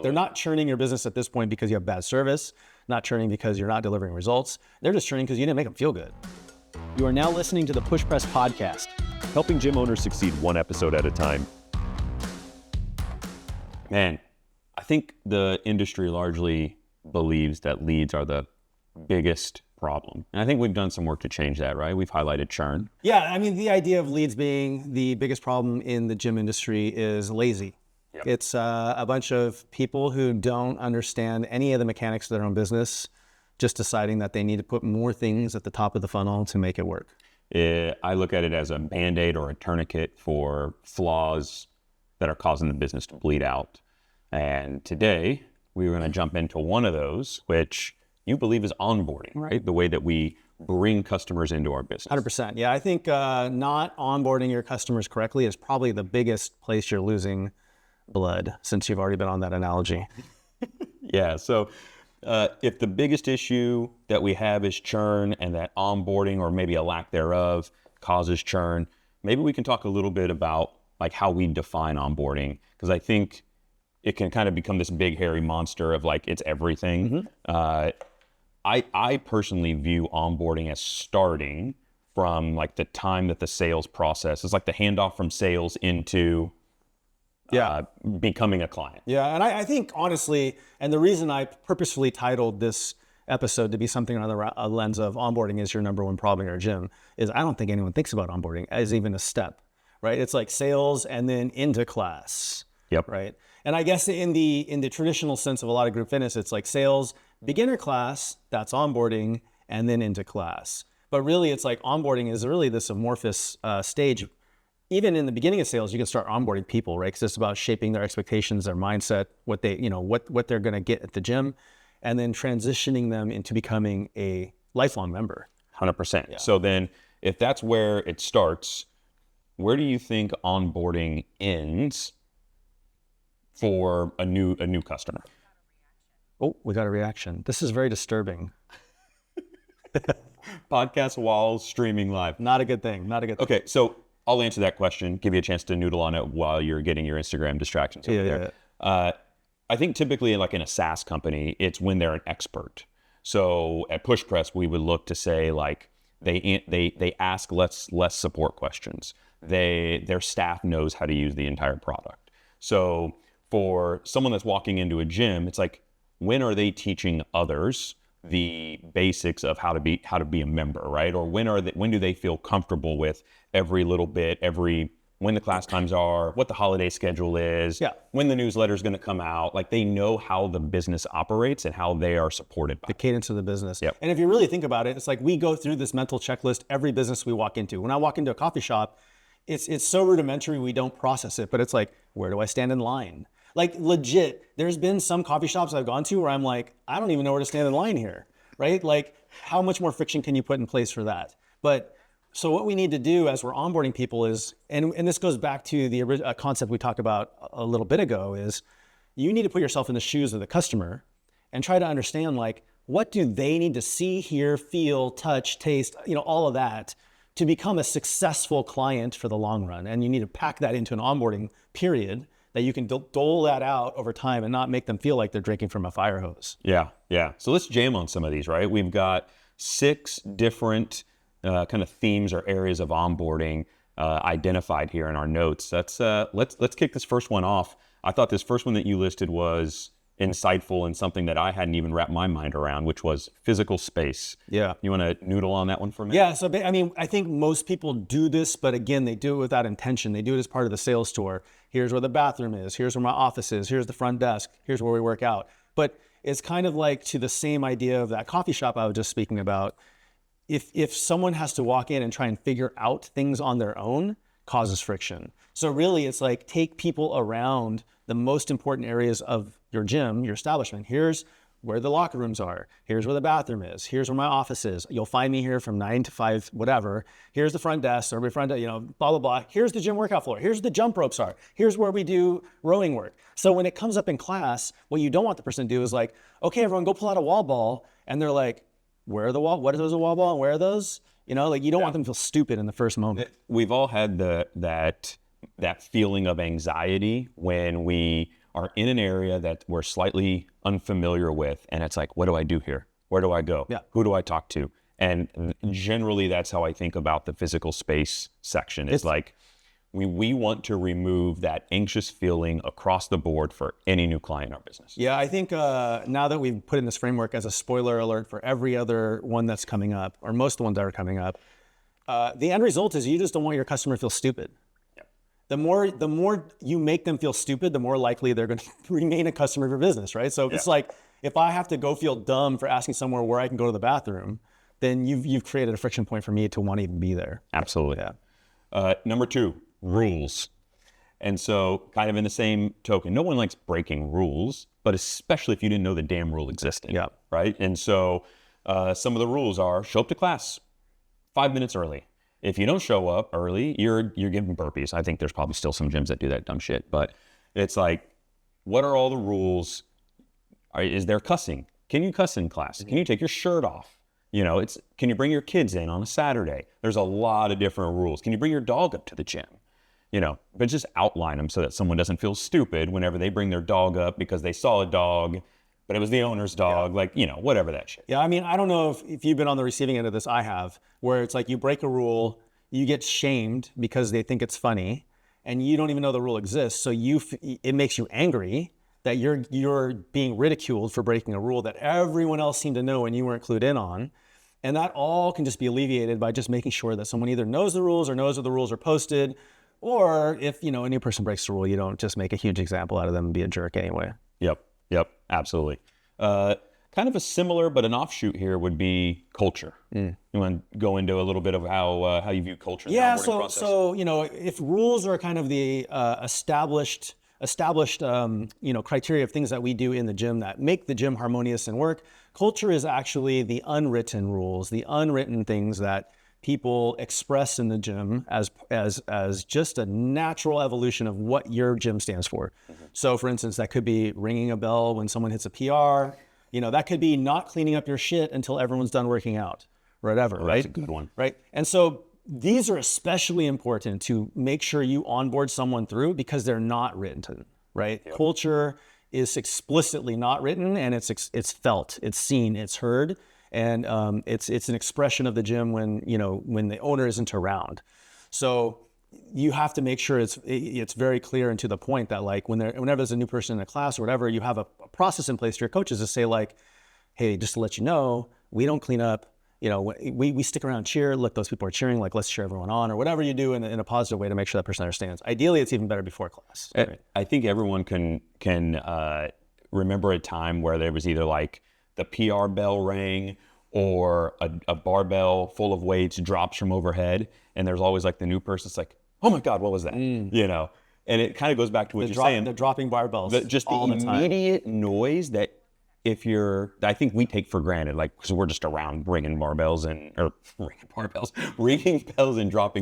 They're not churning your business at this point because you have bad service, not churning because you're not delivering results. They're just churning because you didn't make them feel good. You are now listening to the Push Press Podcast, helping gym owners succeed one episode at a time. Man, I think the industry largely believes that leads are the biggest problem. And I think we've done some work to change that, right? We've highlighted churn. Yeah, I mean, the idea of leads being the biggest problem in the gym industry is lazy. Yep. It's a bunch of people who don't understand any of the mechanics of their own business, just deciding that they need to put more things at the top of the funnel to make it work. I look at it as a Band-Aid or a tourniquet for flaws that are causing the business to bleed out. And today, we're going to jump into one of those, which you believe is onboarding, right? The way that we bring customers into our business. 100%. Yeah, I think not onboarding your customers correctly is probably the biggest place you're losing blood, since you've already been on that analogy. Yeah, so if the biggest issue that we have is churn and that onboarding or maybe a lack thereof causes churn, maybe we can talk a little bit about like how we define onboarding, because I think it can kind of become this big hairy monster of like it's everything. Mm-hmm. I personally view onboarding as starting from like the time that the sales process is like the handoff from sales into becoming a client. Yeah, and I think honestly, and the reason I purposefully titled this episode to be something under a lens of onboarding is your number one problem in your gym, is I don't think anyone thinks about onboarding as even a step, right? It's like sales and then into class. Yep. Right. And I guess in the traditional sense of a lot of group fitness, it's like sales, beginner class, that's onboarding, and then into class. But really, it's like onboarding is really this amorphous stage. Even in the beginning of sales, you can start onboarding people, right? Because it's about shaping their expectations, their mindset, what they, what they're going to get at the gym, and then transitioning them into becoming a lifelong member. 100%. Yeah. So then, if that's where it starts, where do you think onboarding ends for a new customer? Oh, we got a reaction. This is very disturbing. Podcast while streaming live. Not a good thing. Not a good thing. Okay, so I'll answer that question, give you a chance to noodle on it while you're getting your Instagram distractions over there. Yeah. I think typically like in a SaaS company, it's when they're an expert. So at Push Press, we would look to say like they ask less support questions. Their staff knows how to use the entire product. So for someone that's walking into a gym, it's like, when are they teaching others the basics of how to be a member, right? Or when do they feel comfortable with every little bit, when the class times are, what the holiday schedule is, when the newsletter is going to come out. Like they know how the business operates and how they are supported by the cadence of the business. Yep. And if you really think about it, it's like we go through this mental checklist every business we walk into. When I walk into a coffee shop, it's so rudimentary we don't process it, but it's like, where do I stand in line? Like legit, there's been some coffee shops I've gone to where I'm like, I don't even know where to stand in line here, right? Like how much more friction can you put in place for that? But so what we need to do as we're onboarding people is, and this goes back to the concept we talked about a little bit ago, is you need to put yourself in the shoes of the customer and try to understand like, what do they need to see, hear, feel, touch, taste, all of that to become a successful client for the long run. And you need to pack that into an onboarding period that you can dole that out over time and not make them feel like they're drinking from a fire hose. Yeah. So let's jam on some of these, right? We've got 6 different kind of themes or areas of onboarding identified here in our notes. Let's kick this first one off. I thought this first one that you listed was insightful and something that I hadn't even wrapped my mind around, which was physical space. Yeah. You want to noodle on that one for a minute? Yeah. So, I mean, I think most people do this, but again, they do it without intention. They do it as part of the sales tour. Here's where the bathroom is. Here's where my office is. Here's the front desk. Here's where we work out. But it's kind of like to the same idea of that coffee shop I was just speaking about. If someone has to walk in and try and figure out things on their own, causes friction. So really, it's like take people around the most important areas of your gym, your establishment. Here's where the locker rooms are. Here's where the bathroom is. Here's where my office is. You'll find me here from 9 to 5, whatever. Here's the front desk, or front, blah, blah, blah. Here's the gym workout floor. Here's the jump ropes are. Here's where we do rowing work. So when it comes up in class, what you don't want the person to do is like, okay, everyone go pull out a wall ball. And they're like, where are the wall? What are those a wall ball? And where are those? You don't want them to feel stupid in the first moment. We've all had that feeling of anxiety when we are in an area that we're slightly unfamiliar with, and it's like, what do I do here? Where do I go? Yeah. Who do I talk to? And generally, that's how I think about the physical space section. It's like, we want to remove that anxious feeling across the board for any new client in our business. Yeah, I think now that we've put in this framework as a spoiler alert for every other one that's coming up, or most of the ones that are coming up, the end result is you just don't want your customer to feel stupid. Yep. The more you make them feel stupid, the more likely they're going to remain a customer of your business, right? So it's like, if I have to go feel dumb for asking somewhere where I can go to the bathroom, then you've created a friction point for me to want to even be there. Absolutely. Yeah. Number 2, rules. And so kind of in the same token, no one likes breaking rules, but especially if you didn't know the damn rule existed. Yeah. Right. And so some of the rules are: show up to class 5 minutes early. If you don't show up early, you're giving burpees. I think there's probably still some gyms that do that dumb shit, but it's like, what are all the rules? Is there cussing? Can you cuss in class? Can you take your shirt off? Can you bring your kids in on a Saturday? There's a lot of different rules. Can you bring your dog up to the gym? But just outline them so that someone doesn't feel stupid whenever they bring their dog up because they saw a dog, but it was the owner's dog, whatever that shit. Yeah, I mean, I don't know if you've been on the receiving end of this. I have, where it's like you break a rule, you get shamed because they think it's funny, and you don't even know the rule exists. So it makes you angry that you're being ridiculed for breaking a rule that everyone else seemed to know and you weren't clued in on. And that all can just be alleviated by just making sure that someone either knows the rules or knows that the rules are posted. Or if, a new person breaks the rule, you don't just make a huge example out of them and be a jerk anyway. Yep, absolutely. Kind of a similar but an offshoot here would be culture. You want to go into a little bit of how you view culture in the onboarding process? So if rules are kind of the established criteria of things that we do in the gym that make the gym harmonious and work, culture is actually the unwritten rules, the unwritten things that people express in the gym as just a natural evolution of what your gym stands for. So for instance, that could be ringing a bell when someone hits a PR. That could be not cleaning up your shit until everyone's done working out, whatever, right? That's a good one. Right. And so these are especially important to make sure you onboard someone through because they're not written, right? Yep. Culture is explicitly not written, and it's felt, it's seen, it's heard. And it's an expression of the gym when the owner isn't around. So you have to make sure it's very clear and to the point that like whenever there's a new person in a class or whatever, you have a process in place to your coaches to say like, hey, just to let you know, we don't clean up. We stick around and cheer. Look, those people are cheering. Like, let's cheer everyone on, or whatever you do in a positive way to make sure that person understands. Ideally, it's even better before class. Right? I think everyone can remember a time where there was either like the PR bell rang or a barbell full of weights drops from overhead, and there's always like the new person. It's like, oh my God, what was that? And it kind of goes back to what you're saying. The dropping barbells. Just the immediate noise that I think we take for granted, like, because we're just around ringing bells and dropping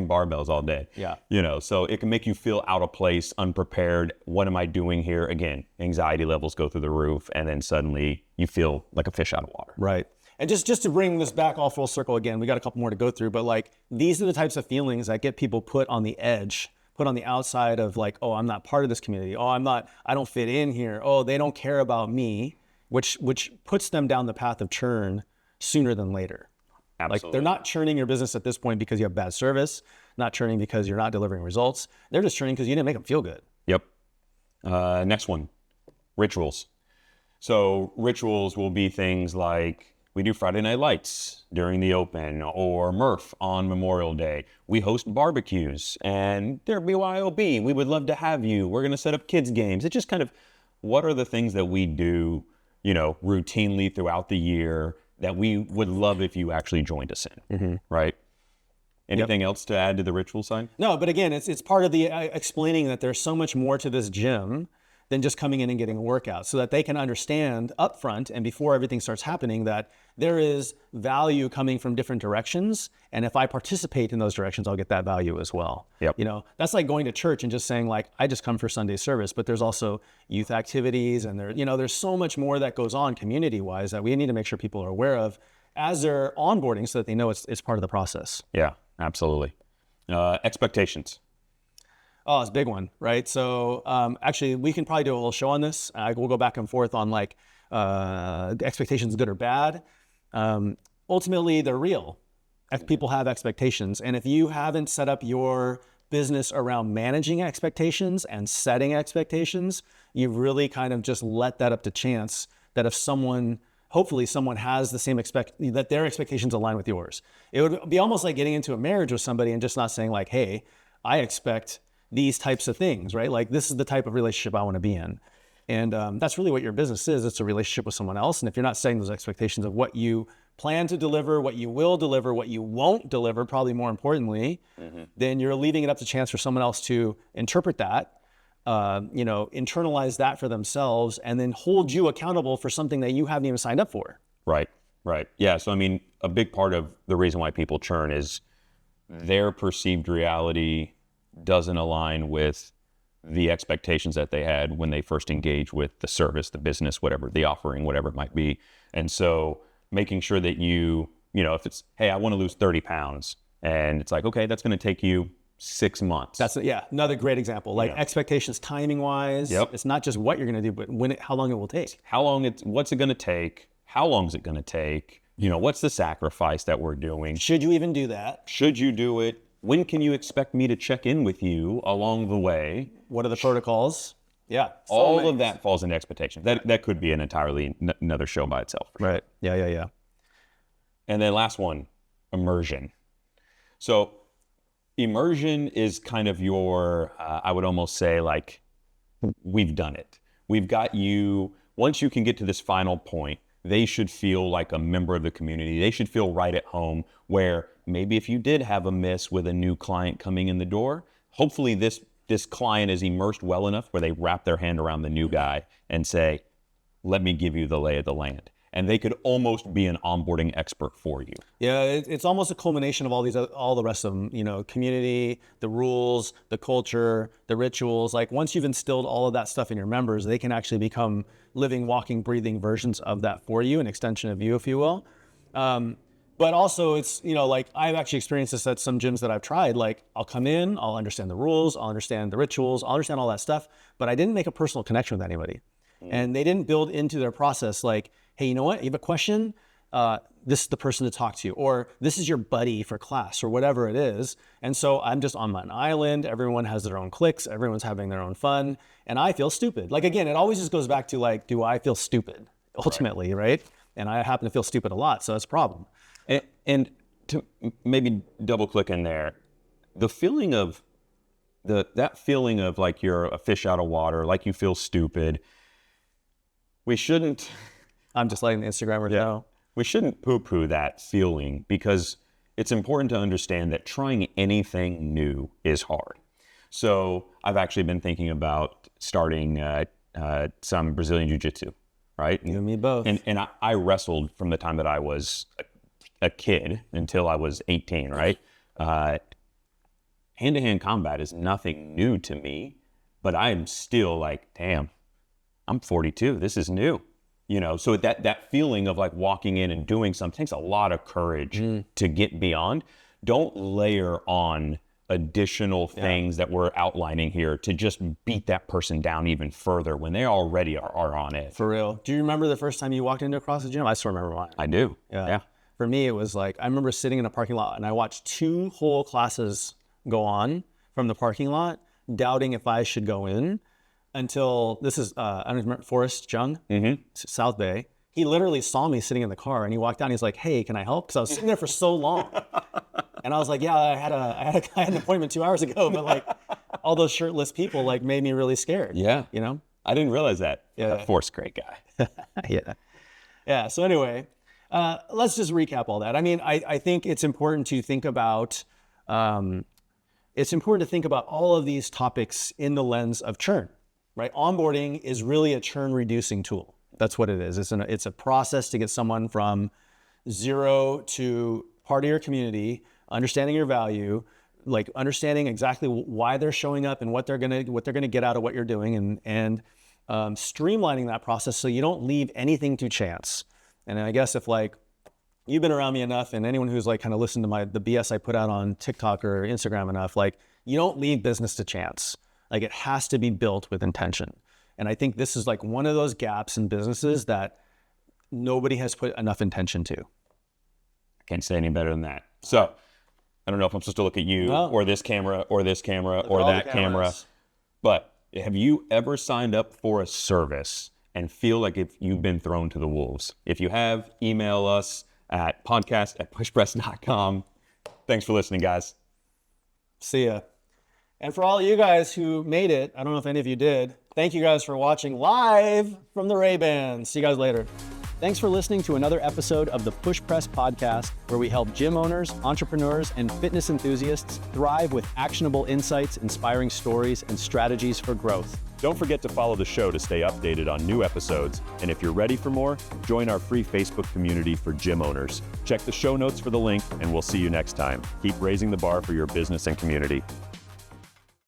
barbells all day. Yeah. So it can make you feel out of place, unprepared. What am I doing here? Again, anxiety levels go through the roof, and then suddenly you feel like a fish out of water. Right. And just to bring this back all full circle again, we got a couple more to go through, but like these are the types of feelings that get people put on the edge, put on the outside of like, oh, I'm not part of this community. Oh, I don't fit in here. Oh, they don't care about me. Which puts them down the path of churn sooner than later. Absolutely. Like they're not churning your business at this point because you have bad service, not churning because you're not delivering results. They're just churning because you didn't make them feel good. Yep. Next one, rituals. So rituals will be things like we do Friday night lights during the open, or Murph on Memorial Day. We host barbecues, and they're BYOB. We would love to have you. We're going to set up kids games. It's just kind of, what are the things that we do routinely throughout the year that we would love if you actually joined us in, right? Anything else to add to the ritual side? No, but again, it's part of the explaining that there's so much more to this gym than just coming in and getting a workout, so that they can understand upfront and before everything starts happening that there is value coming from different directions. And if I participate in those directions, I'll get that value as well. Yep. That's like going to church and just saying like, I just come for Sunday service, but there's also youth activities and there's so much more that goes on community wise that we need to make sure people are aware of as they're onboarding so that they know it's part of the process. Yeah, absolutely. Expectations. Oh, it's a big one, right? So actually, we can probably do a little show on this. We'll go back and forth on like expectations, good or bad. Ultimately, they're real. People have expectations. And if you haven't set up your business around managing expectations and setting expectations, you've really kind of just let that up to chance that if someone, hopefully someone has the same that their expectations align with yours. It would be almost like getting into a marriage with somebody and just not saying like, hey, I expect these types of things, right? Like this is the type of relationship I want to be in. And that's really what your business is. It's a relationship with someone else. And if you're not setting those expectations of what you plan to deliver, what you will deliver, what you won't deliver, probably more importantly, then you're leaving it up to chance for someone else to interpret that, internalize that for themselves, and then hold you accountable for something that you haven't even signed up for. Right. Yeah. So, I mean, a big part of the reason why people churn is their perceived reality doesn't align with the expectations that they had when they first engaged with the service, the business, whatever, the offering, whatever it might be. And so making sure that if it's, hey, I want to lose 30 pounds, and it's like, okay, that's going to take you 6 months. That's another great example. Like expectations, timing wise. Yep. It's not just what you're going to do, but how long it will take. What's it going to take? How long is it going to take? What's the sacrifice that we're doing? Should you even do that? Should you do it? When can you expect me to check in with you along the way? What are the protocols? Yeah. All of that falls into expectation. That could be an entirely another show by itself. Right. Yeah. And then last one, immersion. So immersion is kind of your, I would almost say like, we've done it. We've got you, once you can get to this final point, they should feel like a member of the community. They should feel right at home, where maybe if you did have a miss with a new client coming in the door, hopefully this client is immersed well enough where they wrap their hand around the new guy and say, let me give you the lay of the land. And they could almost be an onboarding expert for you. Yeah, it's almost a culmination of all the rest of them, community, the rules, the culture, the rituals. Like once you've instilled all of that stuff in your members, they can actually become living, walking, breathing versions of that for you, an extension of you, if you will. But also it's, like I've actually experienced this at some gyms that I've tried. Like I'll come in, I'll understand the rules, I'll understand the rituals, I'll understand all that stuff, but I didn't make a personal connection with anybody. And they didn't build into their process like, hey, you know what? You have a question? This is the person to talk to, or this is your buddy for class, or whatever it is. And so I'm just on an island. Everyone has their own cliques. Everyone's having their own fun. And I feel stupid. Like, again, it always just goes back to like, do I feel stupid ultimately, right? And I happen to feel stupid a lot. So that's a problem. And to maybe double click in there, the feeling of that feeling of like you're a fish out of water, like you feel stupid. We shouldn't. I'm just letting the Instagrammers know. We shouldn't poo-poo that feeling, because it's important to understand that trying anything new is hard. So I've actually been thinking about starting some Brazilian Jiu-Jitsu, right? You and me both. And I wrestled from the time that I was a kid until I was 18, right? Hand-to-hand combat is nothing new to me, but I am still like, damn, I'm 42. This is new. So that feeling of like walking in and doing something takes a lot of courage to get beyond. Don't layer on additional things that we're outlining here to just beat that person down even further when they already are on it. For real. Do you remember the first time you walked into a CrossFit gym? I still remember mine. I do. Yeah. For me, it was like, I remember sitting in a parking lot and I watched 2 whole classes go on from the parking lot, doubting if I should go in. Until this is, I don't remember, Forrest Jung, South Bay. He literally saw me sitting in the car and he walked down. He's like, hey, can I help? Because I was sitting there for so long. And I was like, yeah, I had an appointment 2 hours ago, but like all those shirtless people like made me really scared. Yeah. I didn't realize that. Yeah. Forrest, great guy. Yeah. So anyway, let's just recap all that. I mean, I think it's important to think about, all of these topics in the lens of churn. Right, onboarding is really a churn reducing tool. That's what it is. It's a process to get someone from 0 to part of your community, understanding your value, like understanding exactly why they're showing up and what they're gonna get out of what you're doing, and streamlining that process so you don't leave anything to chance. And I guess if like you've been around me enough, and anyone who's like kind of listened to the BS I put out on TikTok or Instagram enough, like You don't leave business to chance. Like, it has to be built with intention. And I think this is like one of those gaps in businesses that nobody has put enough intention to. I can't say any better than that. So I don't know if I'm supposed to look at you or this camera or this camera or that camera, but have you ever signed up for a service and feel like if you've been thrown to the wolves? If you have, email us at podcast@pushpress.com. Thanks for listening, guys. See ya. And for all you guys who made it, I don't know if any of you did, thank you guys for watching live from the Ray-Ban. See you guys later. Thanks for listening to another episode of the Push Press Podcast, where we help gym owners, entrepreneurs, and fitness enthusiasts thrive with actionable insights, inspiring stories, and strategies for growth. Don't forget to follow the show to stay updated on new episodes. And if you're ready for more, join our free Facebook community for gym owners. Check the show notes for the link, and we'll see you next time. Keep raising the bar for your business and community.